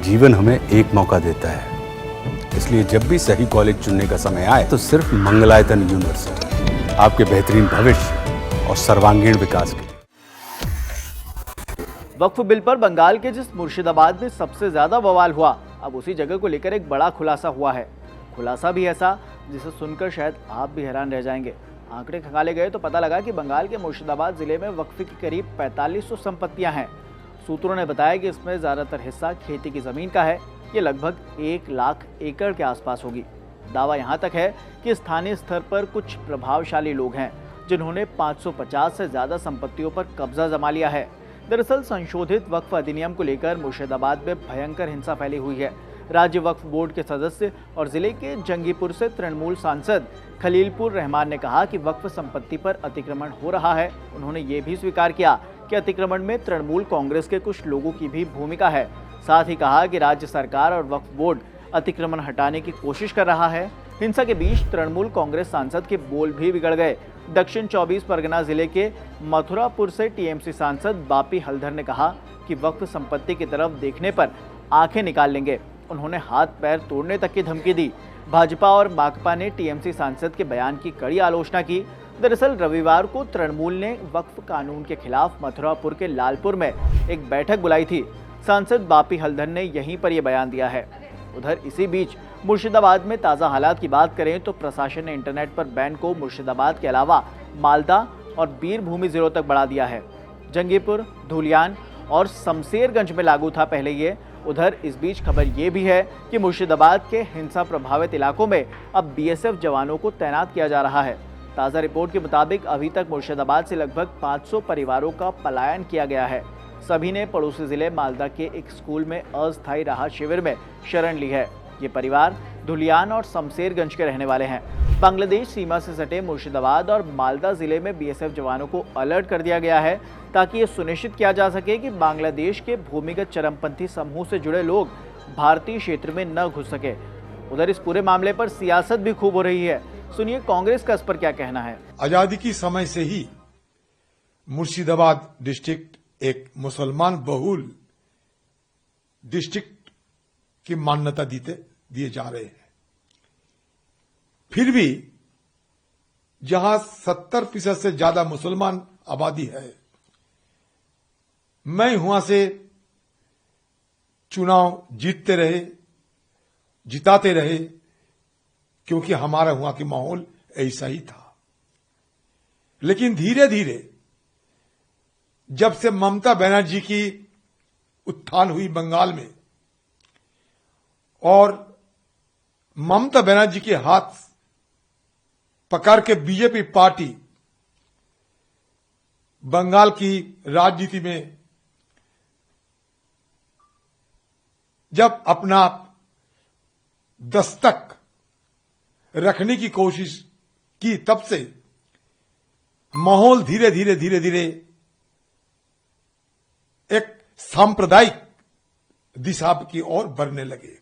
जीवन हमें एक मौका देता है, इसलिए जब भी सही कॉलेज चुनने का समय आए तो सिर्फ मंगलायतन यूनिवर्सिटी आपके बेहतरीन भविष्य और सर्वांगीण विकास के लिए। वक्फ बिल पर बंगाल के जिस मुर्शिदाबाद में सबसे ज्यादा बवाल हुआ, अब उसी जगह को लेकर एक बड़ा खुलासा हुआ है। खुलासा भी ऐसा जिसे सुनकर शायद आप भी हैरान रह जाएंगे। आंकड़े खंगाले गए तो पता लगा कि बंगाल के मुर्शिदाबाद जिले में वक्फ की करीब 4500 संपत्तियां हैं। सूत्रों ने बताया कि इसमें ज्यादातर हिस्सा खेती की जमीन का है। ये लगभग 1 लाख एकड़ के आसपास होगी। दावा यहाँ तक है कि स्थानीय स्तर पर कुछ प्रभावशाली लोग हैं जिन्होंने 550 से ज्यादा संपत्तियों पर कब्जा जमा लिया है। दरअसल संशोधित वक्फ अधिनियम को लेकर मुर्शिदाबाद में भयंकर हिंसा फैली हुई है। राज्य वक्फ बोर्ड के सदस्य और जिले के जंगीपुर से तृणमूल सांसद खलीलपुर रहमान ने कहा कि वक्फ संपत्ति पर अतिक्रमण हो रहा है। उन्होंने ये भी स्वीकार किया कि अतिक्रमण में तृणमूल कांग्रेस के कुछ लोगों की भी भूमिका है। साथ ही कहा कि राज्य सरकार और वक्फ बोर्ड अतिक्रमण हटाने की कोशिश कर रहा है। हिंसा के बीच तृणमूल कांग्रेस सांसद के बोल भी बिगड़ गए। दक्षिण 24 परगना जिले के मथुरापुर से टीएमसी सांसद बापी हल्दर ने कहा कि वक्फ संपत्ति की तरफ देखने पर आंखें निकाल लेंगे। उन्होंने हाथ पैर तोड़ने तक की धमकी दी। भाजपा और माकपा ने टीएमसी सांसद के बयान की कड़ी आलोचना की। दरअसल रविवार को तृणमूल ने वक्फ कानून के खिलाफ मथुरापुर के लालपुर में एक बैठक बुलाई थी। सांसद बापी हल्दर ने यहीं पर यह बयान दिया है। उधर इसी बीच मुर्शिदाबाद में ताज़ा हालात की बात करें तो प्रशासन ने इंटरनेट पर बैन को मुर्शिदाबाद के अलावा मालदा और बीरभूमि जिलों तक बढ़ा दिया है। जंगीपुर, धुलियान और शमशेरगंज में लागू था पहले ये। उधर इस बीच खबर ये भी है कि मुर्शिदाबाद के हिंसा प्रभावित इलाकों में अब बीएसएफ जवानों को तैनात किया जा रहा है। ताज़ा रिपोर्ट के मुताबिक अभी तक मुर्शिदाबाद से लगभग 500 परिवारों का पलायन किया गया है। सभी ने पड़ोसी जिले मालदा के एक स्कूल में अस्थायी राहत शिविर में शरण ली है। ये परिवार धुलियान और शमशेरगंज के रहने वाले हैं। बांग्लादेश सीमा से सटे मुर्शिदाबाद और मालदा जिले में बीएसएफ जवानों को अलर्ट कर दिया गया है ताकि ये सुनिश्चित किया जा सके कि बांग्लादेश के भूमिगत चरमपंथी समूह से जुड़े लोग भारतीय क्षेत्र में न घुस सके। उधर इस पूरे मामले पर सियासत भी खूब हो रही है। सुनिए कांग्रेस का इस पर क्या कहना है। आजादी की समय से ही मुर्शिदाबाद डिस्ट्रिक्ट एक मुसलमान बहुल डिस्ट्रिक्ट की मान्यता दिए जा रहे हैं। फिर भी जहां 70% से ज्यादा मुसलमान आबादी है, मैं वहां से चुनाव जिताते रहे क्योंकि हमारा वहां की माहौल ऐसा ही था। लेकिन धीरे धीरे जब से ममता बनर्जी की उत्थान हुई बंगाल में और ममता बनर्जी के हाथ पकड़ के बीजेपी पार्टी बंगाल की राजनीति में जब अपना दस्तक रखने की कोशिश की, तब से माहौल धीरे धीरे एक सांप्रदायिक दिशा की ओर बढ़ने लगे।